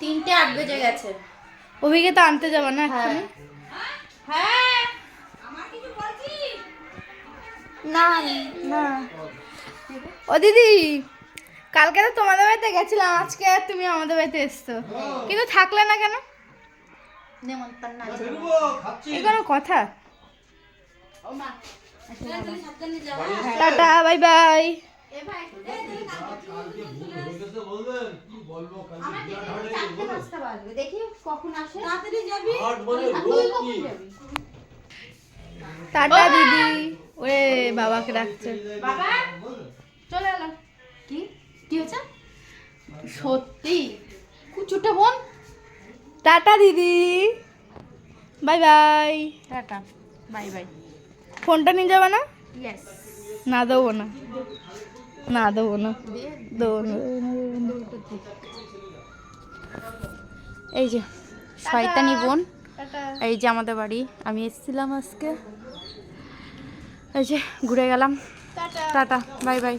3:08 বেজে গেছে। অভিকে তো আনতে যাবো না হ্যাঁ এক্ষুনি। হ্যাঁ না না ও দিদি, কালকে তো তোমাদের বাড়িতে গেছিলাম, আজকে তুমি আমাদের বাড়িতে এসছো, কিন্তু থাকলে না কেন? নেমন্তন্ন আছে। এই কোনো কথা? ও মা সাবধানে যাও। Tata, bye bye. এ ভাই দেখি কখন আসে। তাড়াতাড়ি যাবি। টাটা দিদি। ওরে বাবাকে ডাকছে। বাবা চলে এলাম। কি কি হয়েছে? সত্যি কুচুটা বোন। টাটা দিদি, bye bye. Tata bye bye. ফোনটা নিয়ে যাবে না? ইয়েস। না দেবো না, না দেবো না, দেবো না। এই যে শয়তানি বোন, এই যে আমাদের বাড়ি। আমি এসেছিলাম আজকে, এই যে ঘুরে গেলাম। Tata, bye bye.